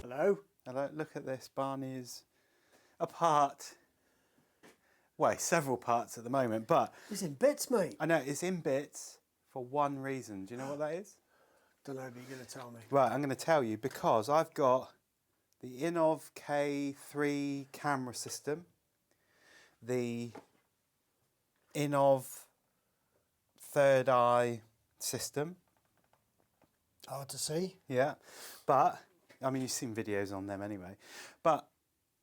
Hello. Hello, look at this. Barney is apart. Well, several parts at the moment, but... He's in bits, mate. I know, it's in bits for one reason. Do you know what that is? Don't know, but you're going to tell me. Right, I'm going to tell you because I've got the Innovv K3 camera system, the Innovv third eye system. Hard to see. Yeah, but... I mean, you've seen videos on them anyway. But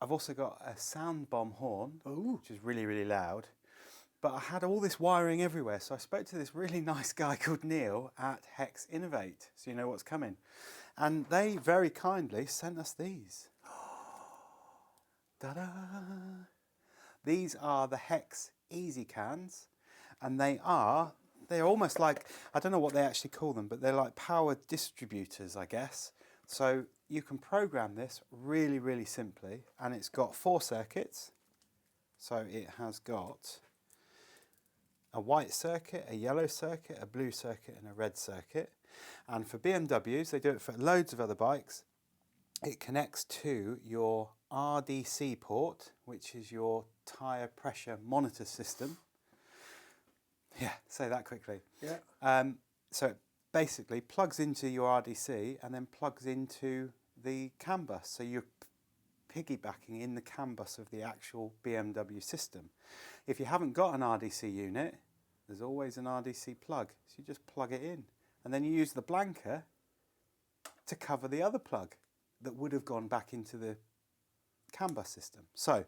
I've also got a Soundbomb horn, which is really, really loud. But I had all this wiring everywhere, so I spoke to this really nice guy called Neil at HEX Innovate, so you know what's coming. And they very kindly sent us these. Ta-da! These are the HEX ezCANs, and they're almost like, I don't know what they actually call them, but they're like power distributors, I guess. So you can program this really, really simply, and it's got 4 circuits. So it has got a white circuit, a yellow circuit, a blue circuit, and a red circuit. And for BMWs, they do it for loads of other bikes. It connects to your RDC port, which is your tyre pressure monitor system. Yeah, say that quickly. Yeah. So it basically plugs into your RDC and then plugs into the CAN bus. So you're piggybacking in the CAN bus of the actual BMW system. If you haven't got an RDC unit, there's always an RDC plug. So you just plug it in. And then you use the blanker to cover the other plug that would have gone back into the CAN bus system. So,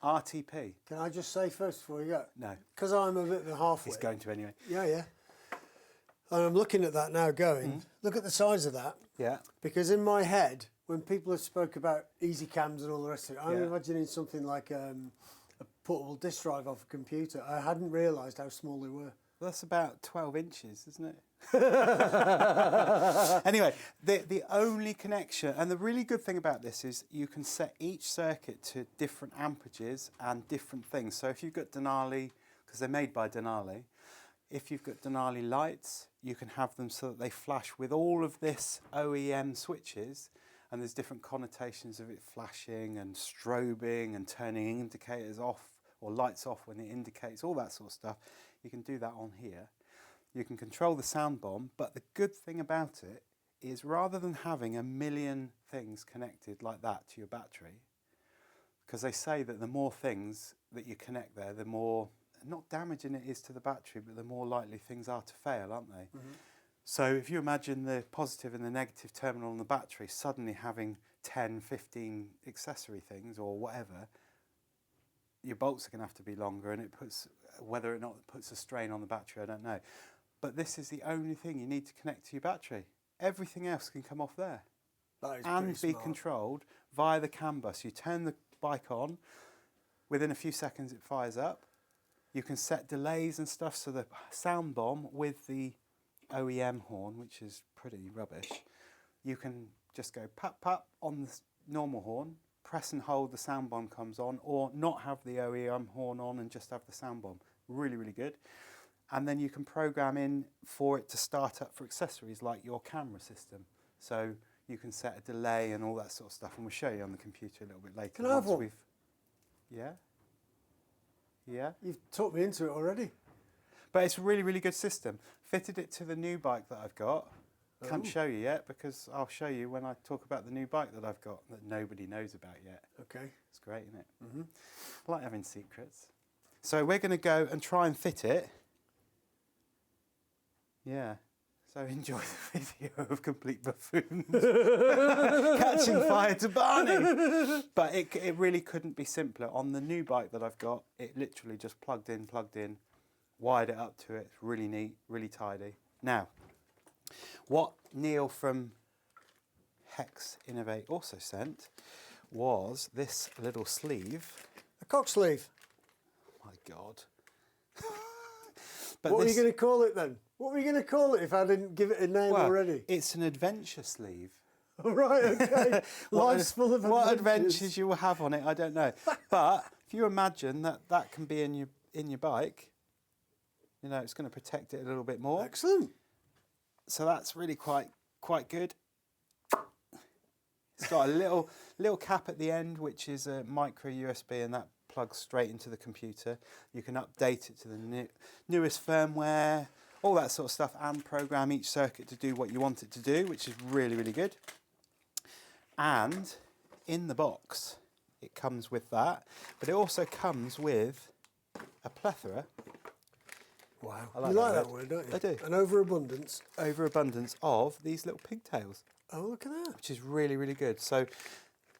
RTP. Can I just say first before you go? No. Because I'm a bit of a halfway. He's going to anyway. Yeah, yeah. And I'm looking at that now going, look at the size of that. Yeah. Because in my head, when people have spoke about ezCANs and all the rest of it, I'm imagining something like a portable disk drive off a computer. I hadn't realised how small they were. Well, that's about 12 inches, isn't it? Anyway, the only connection, and the really good thing about this is you can set each circuit to different amperages and different things. So if you've got Denali, because they're made by Denali, if you've got Denali lights, you can have them so that they flash with all of this OEM switches, and there's different connotations of it flashing and strobing and turning indicators off or lights off when it indicates, all that sort of stuff. You can do that on here. You can control the Soundbomb, but the good thing about it is rather than having a million things connected like that to your battery, because they say that the more things that you connect there, the more, not damaging it is to the battery, but the more likely things are to fail, aren't they? So if you imagine the positive and the negative terminal on the battery suddenly having 10, 15 accessory things or whatever, your bolts are going to have to be longer, and it puts, whether or not it puts a strain on the battery, I don't know. But this is the only thing you need to connect to your battery. Everything else can come off there. That is and pretty be smart. controlled via the CAN bus. You turn the bike on, within a few seconds it fires up. You can set delays and stuff, so the Soundbomb with the OEM horn, which is pretty rubbish, you can just go pap pap on the normal horn, press and hold, the Soundbomb comes on, or not have the OEM horn on and just have the Soundbomb. Really, really good. And then you can program in for it to start up for accessories like your camera system. So you can set a delay and all that sort of stuff, and we'll show you on the computer a little bit later. Can I have one? Yeah? Yeah? You've talked me into it already. But it's a really, really good system. Fitted it to the new bike that I've got. Can't show you yet, because I'll show you when I talk about the new bike that I've got that nobody knows about yet. Okay. It's great, isn't it? I like having secrets. So we're going to go and try and fit it. Yeah. So enjoy the video of complete buffoons catching fire to Barney. But it really couldn't be simpler. On the new bike that I've got, it literally just plugged in, wired it up to it. It's really neat, really tidy. Now, what Neil from HEX Innovate also sent was this little sleeve. A cock sleeve. Oh my God. What are you going to call it then? What were you going to call it if I didn't give it a name already? It's an adventure sleeve. Right, okay. Life's full of adventures. What adventures you will have on it, I don't know. But if you imagine that can be in your bike, you know, it's going to protect it a little bit more. Excellent. So that's really quite good. It's got a little cap at the end, which is a micro USB, and that plugs straight into the computer. You can update it to the newest firmware, all that sort of stuff, and program each circuit to do what you want it to do, which is really, really good. And in the box, it comes with that, but it also comes with a plethora. Wow. I You like that word, don't you? I do. An overabundance. Overabundance of these little pigtails, Oh, look at that. which is really, really good. So,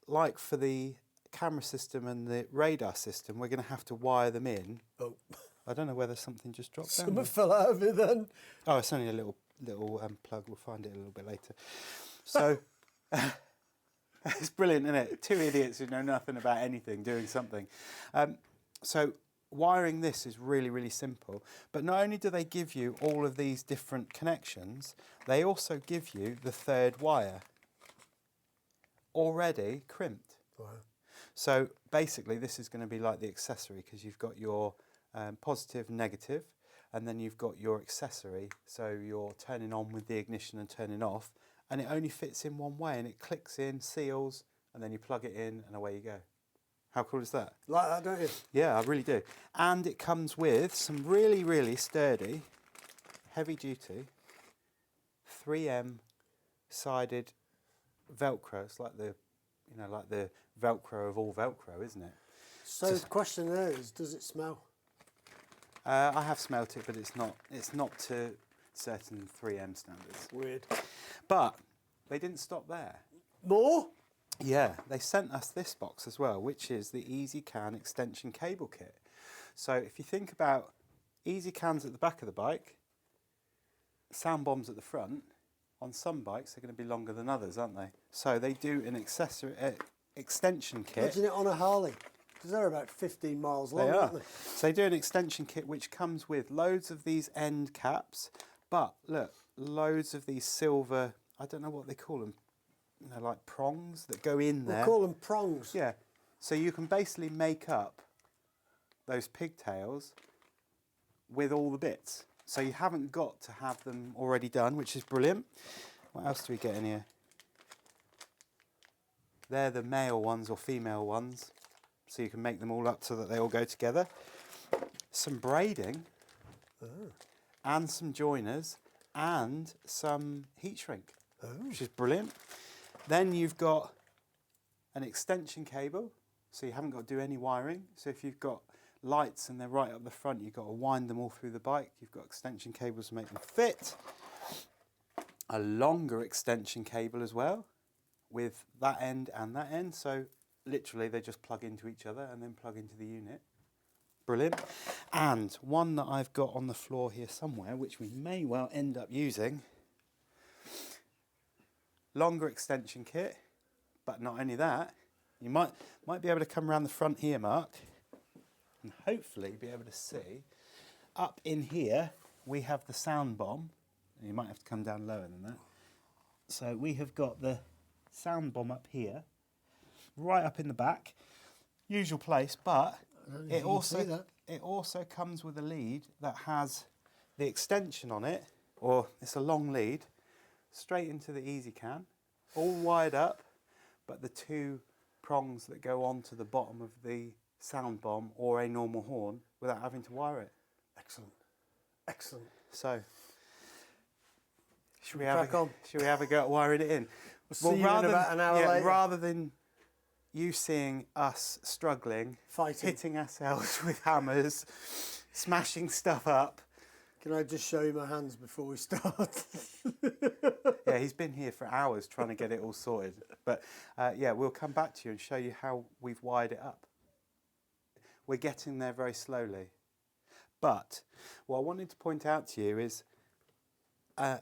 like for the camera system and the radar system, we're going to have to wire them in. Oh, I don't know whether something just dropped down. something fell out of it then. Oh, it's only a little plug. We'll find it a little bit later. So, it's brilliant, isn't it? Two idiots who know nothing about anything doing something. So wiring this is really, really simple. But not only do they give you all of these different connections, they also give you the third wire already crimped. Wow. So basically this is going to be like the accessory, because you've got your positive, negative, and then you've got your accessory. So you're turning on with the ignition and turning off, and it only fits in one way, and it clicks in, seals, and then you plug it in and away you go. How cool is that? Like that, don't you? Yeah, I really do. And it comes with some really, really sturdy, heavy duty 3M sided Velcro. It's like the, you know, like the Velcro of all Velcro, isn't it? So the question there is, does it smell? I have smelt it, but it's not to certain 3M standards. Weird. But they didn't stop there. More? Yeah, they sent us this box as well, which is the ezCAN extension cable kit. So if you think about ezCANs at the back of the bike, Soundbombs at the front, on some bikes they're going to be longer than others, aren't they? So they do an accessory extension kit. Imagine it on a Harley, because they're about 15 miles long, They are. aren't they? So they do an extension kit which comes with loads of these end caps, but look, loads of these silver, I don't know what they call them, you know, like prongs that go in there. We'll call them prongs. Yeah, so you can basically make up those pigtails with all the bits. So you haven't got to have them already done, which is brilliant. What else do we get in here? They're the male ones or female ones, so you can make them all up so that they all go together. Some braiding, and some joiners, and some heat shrink, which is brilliant. Then you've got an extension cable, so you haven't got to do any wiring. So if you've got lights and they're right up the front, you've got to wind them all through the bike. You've got extension cables to make them fit. A longer extension cable as well, with that end and that end. So literally they just plug into each other and then plug into the unit. Brilliant. And one that I've got on the floor here somewhere, which we may well end up using. Longer extension kit, but not only that, you might be able to come around the front here, Mark, and hopefully be able to see up in here we have the Soundbomb. You might have to come down lower than that. So we have got the Soundbomb up here, right up in the back, usual place, but it also comes with a lead that has the extension on it, or it's a long lead, straight into the ezCAN, all wired up, but the two prongs that go onto the bottom of the Soundbomb or a normal horn without having to wire it. Excellent. Excellent. So, should we have a go at wiring it in? We'll see you in about an hour later. Rather than you seeing us struggling, Fighting. hitting ourselves with hammers, smashing stuff up. Can I just show you my hands before we start? Yeah, he's been here for hours trying to get it all sorted. But yeah, we'll come back to you and show you how we've wired it up. We're getting there very slowly. But what I wanted to point out to you is the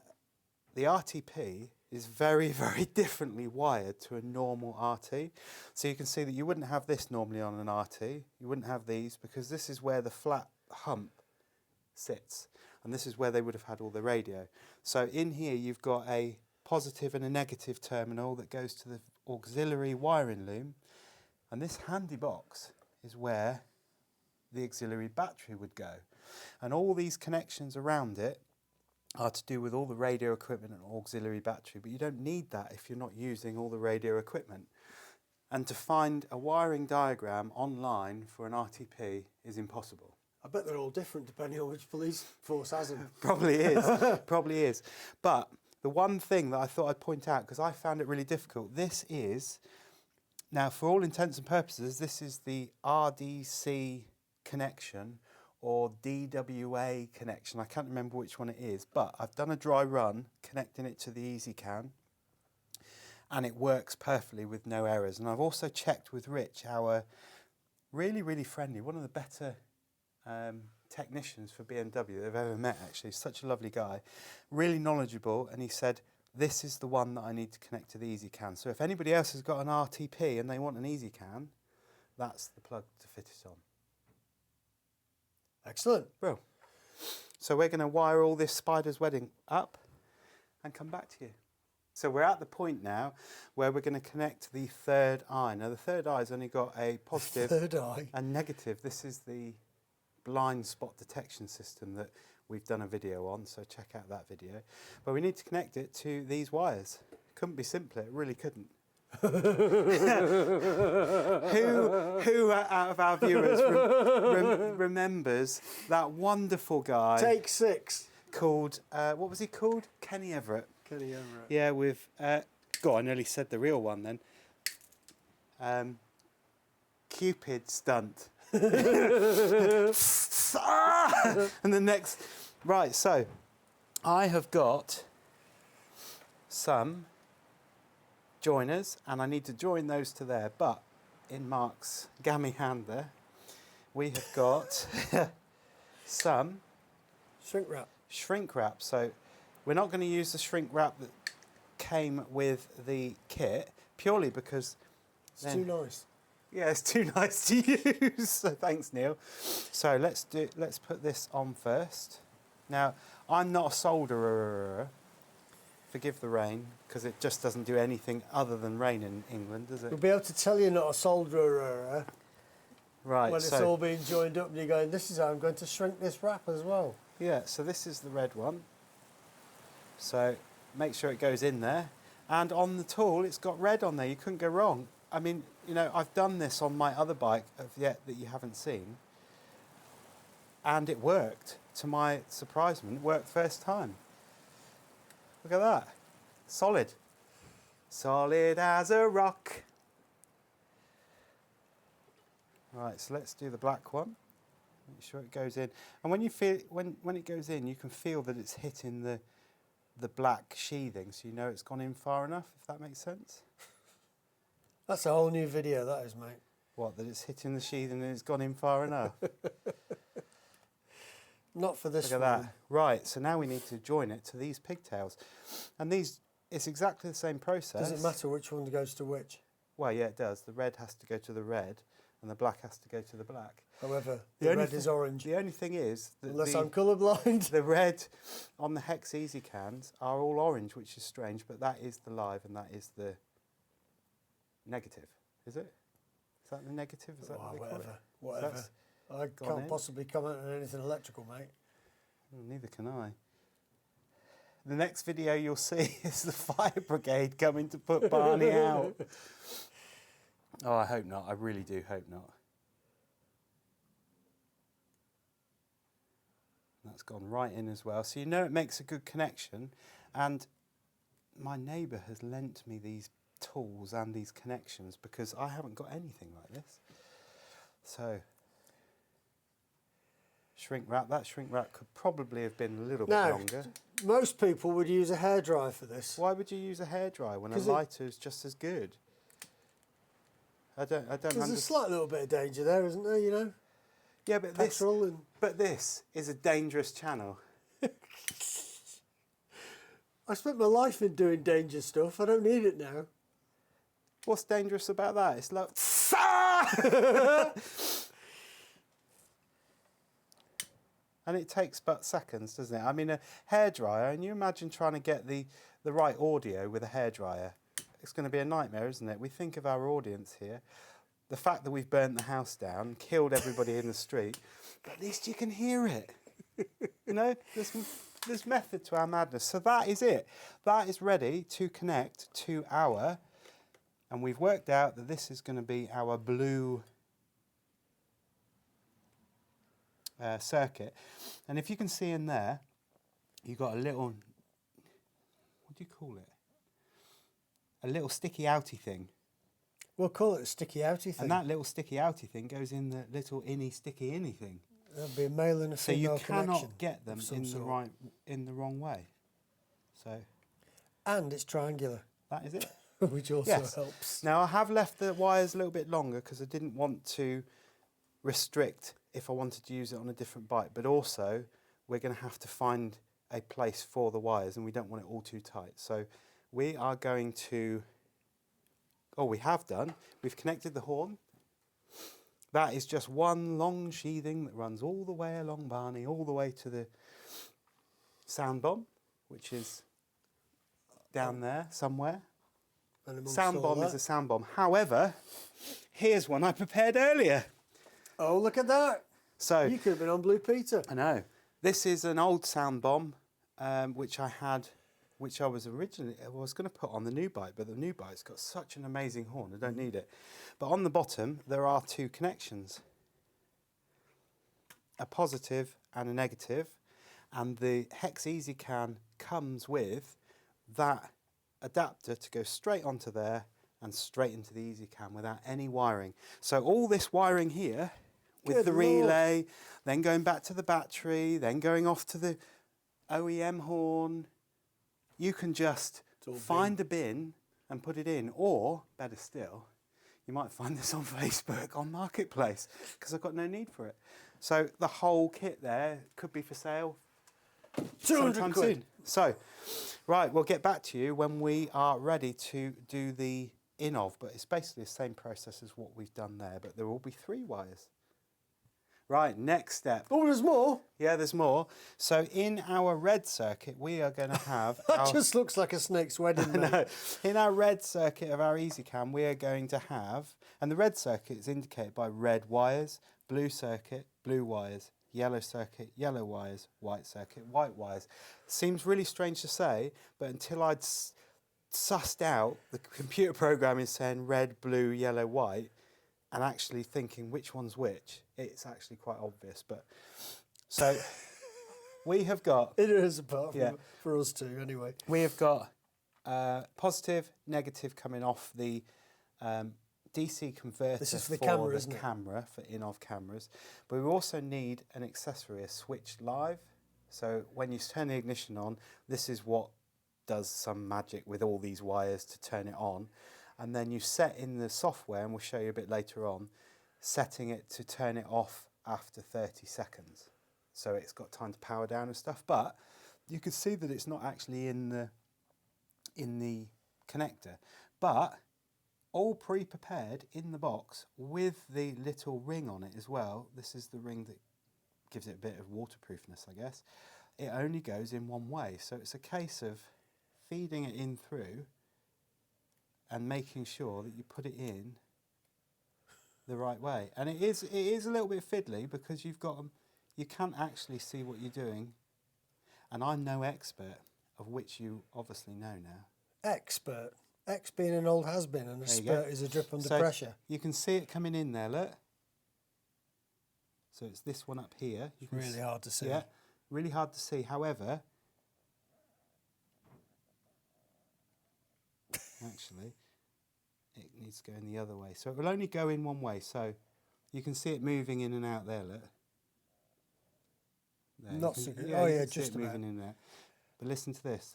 RTP is very, very differently wired to a normal RT. So you can see that you wouldn't have this normally on an RT. You wouldn't have these because this is where the flat hump sits. And this is where they would have had all the radio. So in here you've got a positive and a negative terminal that goes to the auxiliary wiring loom. And this handy box is where the auxiliary battery would go. And all these connections around it are to do with all the radio equipment and auxiliary battery, but you don't need that if you're not using all the radio equipment. And to find a wiring diagram online for an RTP is impossible. I bet they're all different depending on which police force has them. Probably is, probably is. But the one thing that I thought I'd point out, because I found it really difficult, this is, now for all intents and purposes, this is the RDC connection or DWA connection. I can't remember which one it is, but I've done a dry run connecting it to the ezCAN, and it works perfectly with no errors. And I've also checked with Rich, our really, really friendly, one of the better technicians for BMW they've ever met, actually. He's such a lovely guy, really knowledgeable, and he said, this is the one that I need to connect to the ezCAN. So if anybody else has got an RTP and they want an ezCAN, that's the plug to fit it on. Excellent. Well, so we're going to wire all this spider's webbing up and come back to you. So we're at the point now where we're going to connect the third eye. Now the third eye's only got a positive Third eye. and negative. This is the blind spot detection system that we've done a video on, so check out that video. But we need to connect it to these wires. Couldn't be simpler, it really couldn't. who out of our viewers remembers that wonderful guy? Take 6. Called, what was he called? Kenny Everett. Kenny Everett. Yeah, with, God, I nearly said the real one then. Cupid stunt. And the next, right, so I have got some joiners and I need to join those to there, but in Mark's gammy hand there, we have got some shrink wrap. So we're not going to use the shrink wrap that came with the kit purely because it's too nice. Yeah, it's too nice to use. So thanks, Neil. So let's put this on first. Now, I'm not a solderer. Forgive the rain, because it just doesn't do anything other than rain in England, does it? We'll be able to tell you're not a solderer right, when it's all being joined up and you're going, this is how I'm going to shrink this wrap as well. Yeah, so this is the red one. So make sure it goes in there. And on the tool, it's got red on there. You couldn't go wrong. I mean, you know, I've done this on my other bike that you haven't seen. And it worked. To my surprisement, it worked first time. Look at that. Solid. Solid as a rock. Right, so let's do the black one. Make sure it goes in. And when you feel when it goes in, you can feel that it's hitting the black sheathing, so you know it's gone in far enough, if that makes sense. That's a whole new video, that is, mate. What, that it's hitting the sheathing and it's gone in far enough? Not for this one. Look at that. Right, so now we need to join it to these pigtails. And these, it's exactly the same process. Does it matter which one goes to which? Well, yeah, it does. The red has to go to the red and the black has to go to the black. However, the red is orange. The only thing is that unless I'm colourblind. The red on the HEX ezCANs are all orange, which is strange, but that is the live and that is the negative, is it? Is that the negative? Is that what they call it? Whatever. I can't possibly comment on anything electrical, mate. Well, neither can I. The next video you'll see is the fire brigade coming to put Barney out. Oh, I hope not. I really do hope not. That's gone right in as well. So you know it makes a good connection. And my neighbour has lent me these tools and these connections because I haven't got anything like this. So, shrink wrap. That shrink wrap could probably have been a little bit longer. Most people would use a hairdryer for this. Why would you use a hairdryer when a lighter is just as good? I don't There's a slight little bit of danger there, isn't there, you know? Yeah, but this is a dangerous channel. I spent my life in doing danger stuff. I don't need it now. What's dangerous about that? It's like... And it takes but seconds, doesn't it? I mean, a hairdryer, and you imagine trying to get the right audio with a hairdryer. It's going to be a nightmare, isn't it? We think of our audience here. The fact that we've burnt the house down, killed everybody in the street, but at least you can hear it. You know? there's method to our madness. So that is it. That is ready to connect to our, and we've worked out that this is going to be our blue circuit. And if you can see in there, you've got a little, what do you call it? A little sticky outy thing. We'll call it a sticky outy thing. And that little sticky outy thing goes in the little sticky inny thing. There'll be a male and a female so you connection. cannot get them in the wrong way. So. And it's triangular. That is it. Which also helps. Now I have left the wires a little bit longer because I didn't want to restrict if I wanted to use it on a different bike, but also we're going to have to find a place for the wires and we don't want it all too tight. So we are going to, we have done, we've connected the horn. That is just one long sheathing that runs all the way along Barney, all the way to the Soundbomb, which is down there somewhere. Soundbomb is a Soundbomb. However, here's one I prepared earlier. Oh, look at that. So you could have been on Blue Peter. I know. This is an old Soundbomb, which I was going to put on the new bike, but the new bike's got such an amazing horn, I don't need it. But on the bottom, there are two connections, a positive and a negative, and the HEX ezCAN comes with that adapter to go straight onto there and straight into the ezCAN without any wiring. So all this wiring here, with the relay, then going back to the battery, then going off to the OEM horn, you can just find a bin and put it in, or better still, you might find this on Facebook, on Marketplace, because I've got no need for it. So the whole kit there could be for sale 200 quid. soon. So, right, we'll get back to you when we are ready to do the Innovv, but it's basically the same process as what we've done there, but there will be 3 wires. Right, next step. Oh, there's more. Yeah, there's more. So in our red circuit, we are going to have... That just looks like a snake's wedding, mate. In our red circuit of our ezCAN, we are going to have... And the red circuit is indicated by red wires, blue circuit, blue wires, yellow circuit, yellow wires, white circuit, white wires. Seems really strange to say, but until I'd sussed out the computer program is saying red, blue, yellow, white, and actually thinking which one's which, it's actually quite obvious. But so we have got... It is, apart from for us too, anyway. We have got positive, negative coming off the DC converter. This is for the camera, isn't it? Camera, for Innovv cameras. But we also need an accessory, a switch live. So when you turn the ignition on, this is what does some magic with all these wires to turn it on. And then you set in the software, and we'll show you a bit later on, setting it to turn it off after 30 seconds. So it's got time to power down and stuff. But you can see that it's not actually in the connector. But all pre-prepared in the box with the little ring on it as well. This is the ring that gives it a bit of waterproofness, I guess. It only goes in one way. So it's a case of feeding it in through and making sure that you put it in the right way. And it is a little bit fiddly because you can't actually see what you're doing. And I'm no expert, of which you obviously know now. Expert. X being an old has-been, and a spurt is a drip under pressure. You can see it coming in there, look. So it's this one up here. You can really hard to see. Yeah, really hard to see. However, actually, it needs to go in the other way. So it will only go in one way. So you can see it moving in and out there, look. There, not so good. Yeah, oh, yeah, just about. moving in there. But listen to this.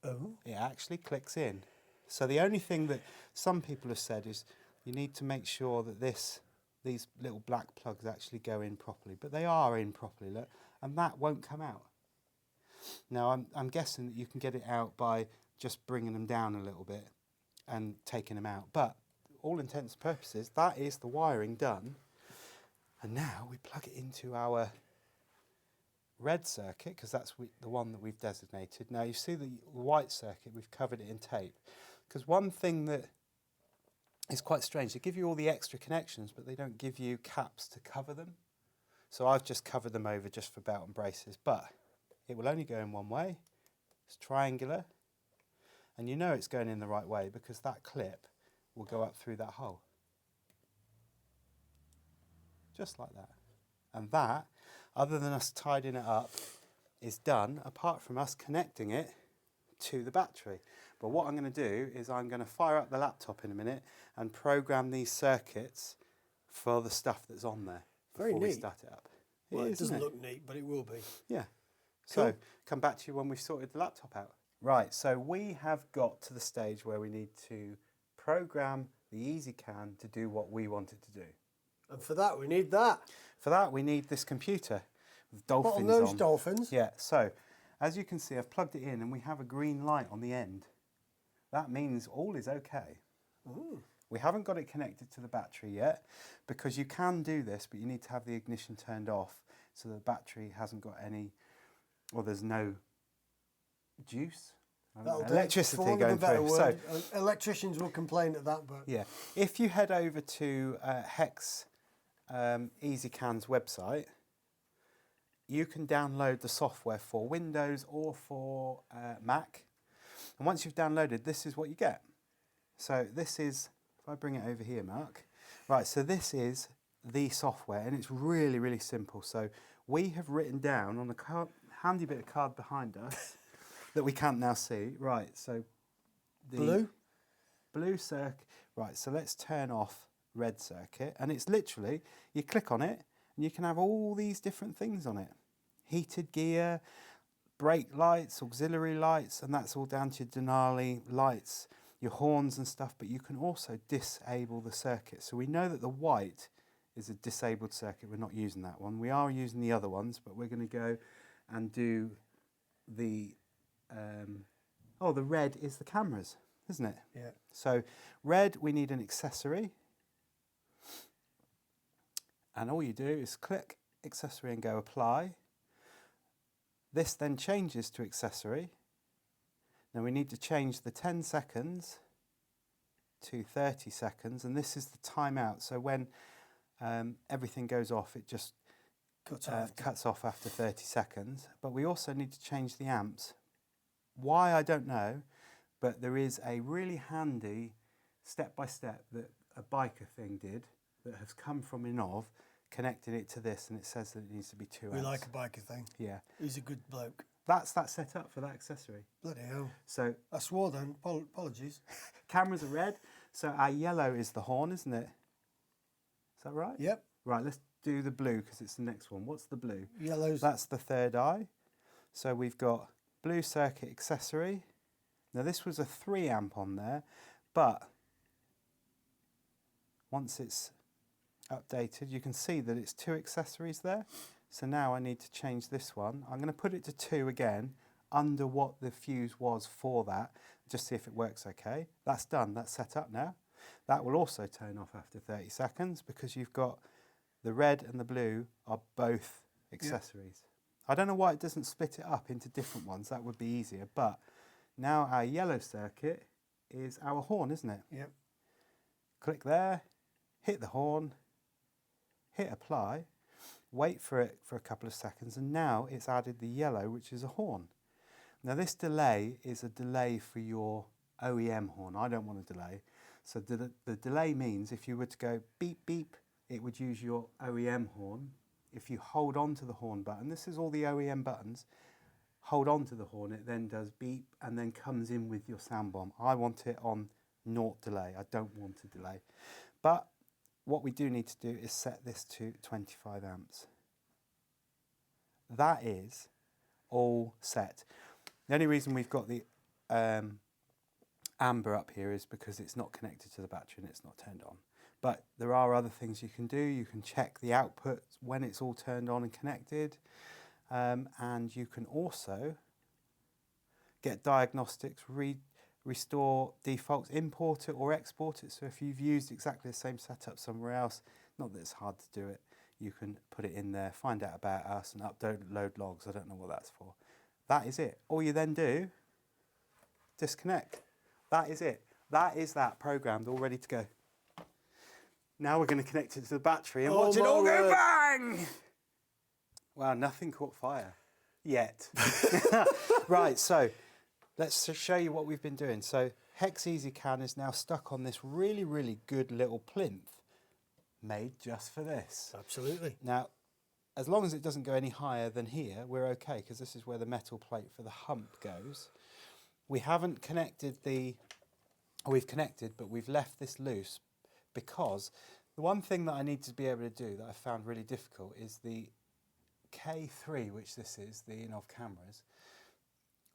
Oh. It actually clicks in. So the only thing that some people have said is you need to make sure that these little black plugs actually go in properly. But they are in properly, look. And that won't come out. Now, I'm guessing that you can get it out by just bringing them down a little bit and taking them out. But all intents and purposes, that is the wiring done. And now we plug it into our red circuit, because that's the one that we've designated. Now you see the white circuit, we've covered it in tape. Because one thing that is quite strange, they give you all the extra connections, but they don't give you caps to cover them. So I've just covered them over just for belt and braces, but it will only go in one way. It's triangular, and you know it's going in the right way because that clip will go up through that hole. Just like that. And that, other than us tidying it up, is done apart from us connecting it to the battery. But what I'm going to do is I'm going to fire up the laptop in a minute and program these circuits for the stuff that's on there before we start it up. Well, it doesn't look neat, but it will be. Yeah. Cool. So come back to you when we've sorted the laptop out. Right, so we have got to the stage where we need to program the ezCAN to do what we want it to do. And for that, we need that. For that, we need this computer with dolphins those on. dolphins. Yeah, so as you can see, I've plugged it in and we have a green light on the end. That means all is okay. Ooh. We haven't got it connected to the battery yet because you can do this, but you need to have the ignition turned off so the battery hasn't got any, or there's no juice, electricity going through. So electricians will complain at that, but yeah, if you head over to HEX ezCAN's website, you can download the software for Windows or for Mac. And once you've downloaded, this is what you get. So this is, if I bring it over here, Mark. Right, so this is the software, and it's really, really simple. So we have written down on a handy bit of card behind us that we can't now see. Right, so the blue circuit. Right, so let's turn off red circuit. And it's literally, you click on it, and you can have all these different things on it. Heated gear, brake lights, auxiliary lights, and that's all down to your Denali lights, your horns and stuff, but you can also disable the circuit. So we know that the white is a disabled circuit. We're not using that one. We are using the other ones, but we're going to go and do the, the red is the cameras, isn't it? Yeah. So red, we need an accessory. And all you do is click accessory and go apply. This then changes to accessory. Now we need to change the 10 seconds to 30 seconds, and this is the timeout. So when everything goes off, it just cuts off after 30 seconds. But we also need to change the amps. Why, I don't know, but there is a really handy step-by-step that a biker thing did that has come from Innovv, connecting it to this, and it says that it needs to be 2 amps. We like a biker thing. Yeah. He's a good bloke. That's that set up for that accessory. Bloody hell. So I swore then. Apologies. Cameras are red, so our yellow is the horn, isn't it? Is that right? Yep. Right, let's do the blue because it's the next one. What's the blue? Yellow's. That's the third eye. So we've got blue circuit accessory. Now this was a 3 amp on there, but once it's updated, you can see that it's 2 accessories there. So now I need to change this one. I'm going to put it to 2 again under what the fuse was for that, just see if it works okay. That's done, that's set up now. That will also turn off after 30 seconds because you've got the red and the blue are both accessories. Yep. I don't know why it doesn't split it up into different ones, that would be easier, but now our yellow circuit is our horn, isn't it? Yep. Click there, hit the horn, hit apply, wait for it for a couple of seconds, and now it's added the yellow, which is a horn. Now this delay is a delay for your OEM horn. I don't want a delay. So the delay means if you were to go beep, beep, it would use your OEM horn. If you hold on to the horn button, this is all the OEM buttons, hold on to the horn, it then does beep and then comes in with your Soundbomb. I want it on 0 delay. I don't want a delay. But what we do need to do is set this to 25 amps. That is all set. The only reason we've got the amber up here is because it's not connected to the battery and it's not turned on. But there are other things you can do. You can check the output when it's all turned on and connected. And you can also get diagnostics, restore defaults, import it or export it. So if you've used exactly the same setup somewhere else, not that it's hard to do it, you can put it in there, find out about us and upload logs. I don't know what that's for. That is it. All you then do, disconnect. That is it. That is that programmed, all ready to go. Now we're going to connect it to the battery and watch it all go bang! Well, nothing caught fire yet. Right, so let's show you what we've been doing. So HEX ezCAN is now stuck on this really, really good little plinth made just for this. Absolutely. Now, as long as it doesn't go any higher than here, we're okay, because this is where the metal plate for the hump goes. We haven't connected we've connected, but we've left this loose because the one thing that I need to be able to do that I found really difficult is the K3, which this is, the Innovv cameras.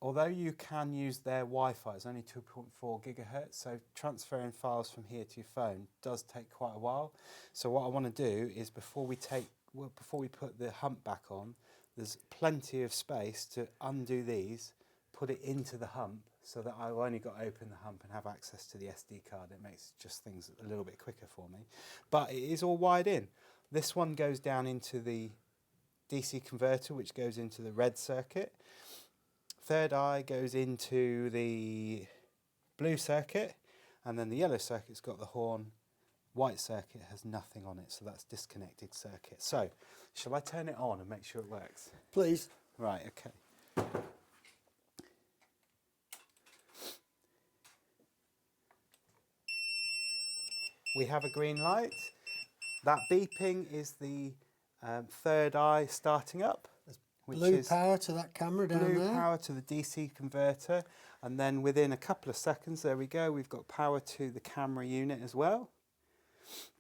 Although you can use their Wi-Fi, it's only 2.4 gigahertz, so transferring files from here to your phone does take quite a while. So what I want to do is before we put the hump back on, there's plenty of space to undo these, put it into the hump, so that I've only got to open the hump and have access to the SD card. It makes just things a little bit quicker for me. But it is all wired in. This one goes down into the DC converter, which goes into the red circuit. Third eye goes into the blue circuit, and then the yellow circuit's got the horn. White circuit has nothing on it, so that's disconnected circuit. So, shall I turn it on and make sure it works? Please. Right, okay. We have a green light. That beeping is the third eye starting up. Which Blue is power to that camera down there. blue power to the DC converter, and then within a couple of seconds, there we go, we've got power to the camera unit as well.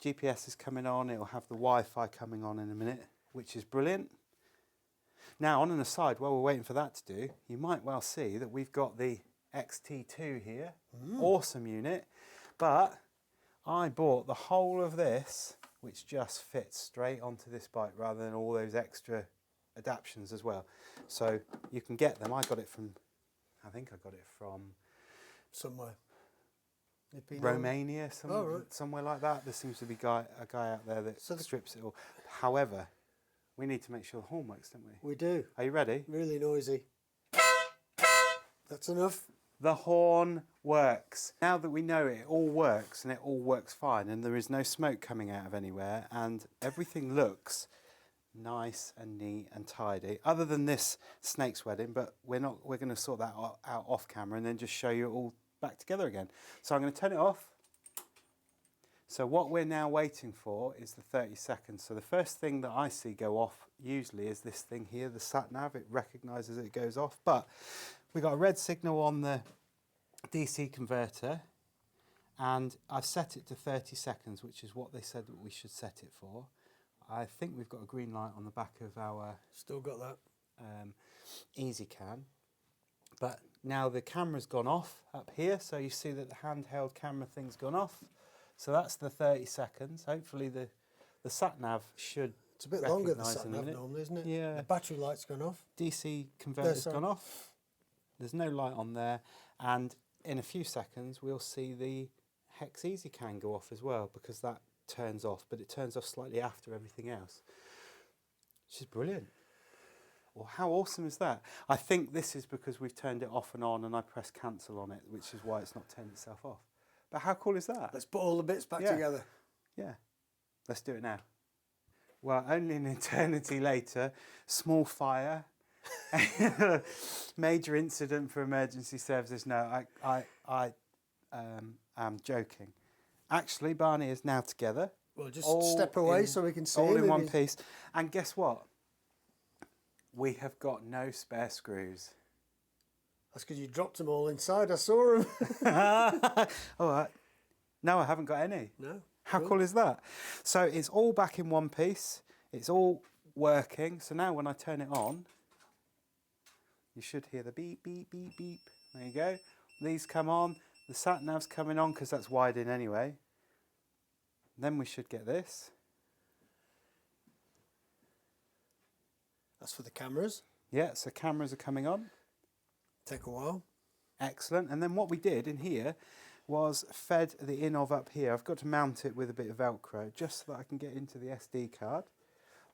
GPS is coming on, it'll have the Wi-Fi coming on in a minute, which is brilliant. Now, on an aside, while we're waiting for that to do, you might well see that we've got the XT2 here. Awesome unit, but I bought the whole of this, which just fits straight onto this bike rather than all those extra adaptions as well. So you can get them. I think I got it from somewhere. Romania, right. somewhere like that. There seems to be a guy out there that strips it all. However, we need to make sure the horn works, don't we? We do. Are you ready? Really noisy. That's enough. The horn works. Now that we know it all works and it all works fine and there is no smoke coming out of anywhere and everything looks nice and neat and tidy, other than this snake's wedding, but we're going to sort that out off camera and then just show you it all back together again. So I'm going to turn it off. So what we're now waiting for is the 30 seconds. So the first thing that I see go off usually is this thing here, the sat nav. It recognises it goes off, but we got a red signal on the DC converter and I've set it to 30 seconds, which is what they said that we should set it for. I think we've got a green light on the back of our Still got that. ezCAN, but now the camera's gone off up here, so you see that the handheld camera thing's gone off. So that's the 30 seconds. Hopefully the sat nav should. It's a bit longer than the sat nav normally, isn't it? Yeah. The battery light's gone off. DC converter's gone off. There's no light on there, and in a few seconds we'll see the HEX ezCAN go off as well, because that turns off, but it turns off slightly after everything else, which is brilliant. Well, how awesome is that? I think this is because we've turned it off and on and I pressed cancel on it, which is why it's not turned itself off. But how cool is that? Let's put all the bits back together. Yeah, let's do it now. Well, only an eternity later, small fire, major incident for emergency services. No, I am joking. Actually, Barney is now together. Well, just step away so we can see all him. in one piece. And guess what? We have got no spare screws. That's because you dropped them all inside. I saw them. All right. No, I haven't got any. No. How cool is that? So it's all back in one piece. It's all working. So now when I turn it on, you should hear the beep, beep, beep, beep. There you go. These come on. The sat nav's coming on because that's wired in anyway. Then we should get this. That's for the cameras. Yeah, so cameras are coming on. Take a while. Excellent. And then what we did in here was fed the Innovv up here. I've got to mount it with a bit of Velcro just so that I can get into the SD card.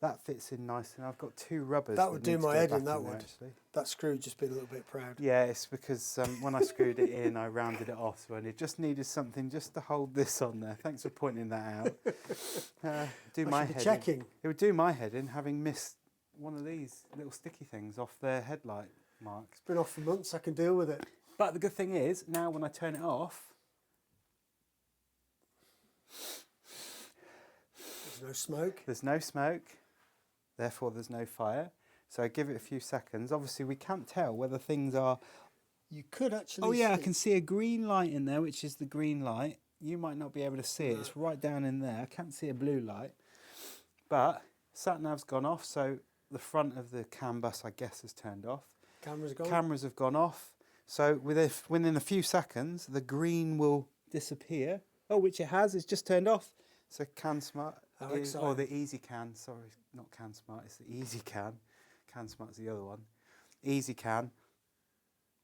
That fits in nicely. I've got two rubbers. That would do my head in, that would. Actually. That screw just been a little bit proud. Yeah, it's because when I screwed it in, I rounded it off, so it just needed something just to hold this on there. Thanks for pointing that out. Do my head checking. in. It would do my head in, having one of these little sticky things off their headlight mark. It's been off for months, I can deal with it. But the good thing is, now when I turn it off, there's no smoke. There's no smoke, therefore there's no fire. So give it a few seconds. Obviously we can't tell whether things are... You could actually Oh yeah, I see. can see a green light in there, which is the green light. You might not be able to see it. No. It's right down in there. I can't see a blue light. But sat-nav's gone off, so the front of the CAN bus, I guess, has turned off. Camera's gone. Cameras have gone off. So within a few seconds, the green will disappear. Oh, which it has. It's just turned off. So CANSMART, How or exciting. the ezCAN, sorry, not CANSMART, it's the ezCAN. CANSMART's the other one. ezCAN,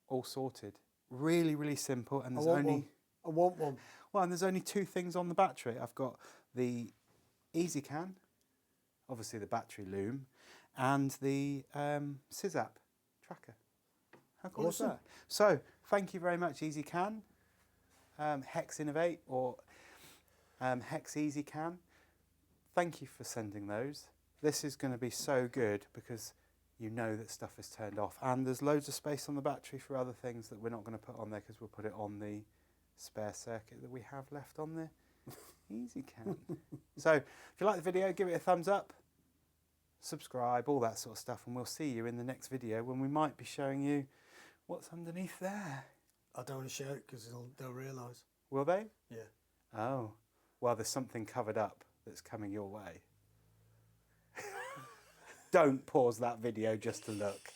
all sorted. Really, really simple. And there's only... I want one. Well, and there's only two things on the battery. I've got the ezCAN, obviously the battery loom, and the SysApp tracker. How cool is Awesome. that? So, thank you very much, ezCAN, HEX Innovate, or HEX ezCAN. Thank you for sending those. This is going to be so good because you know that stuff is turned off. And there's loads of space on the battery for other things that we're not going to put on there because we'll put it on the spare circuit that we have left on the ezCAN. So, if you like the video, give it a thumbs up, subscribe, all that sort of stuff, and we'll see you in the next video when we might be showing you what's underneath there. I don't want to show it because they'll realise. Will they? Yeah. Oh, well, there's something covered up that's coming your way. Don't pause that video just to look.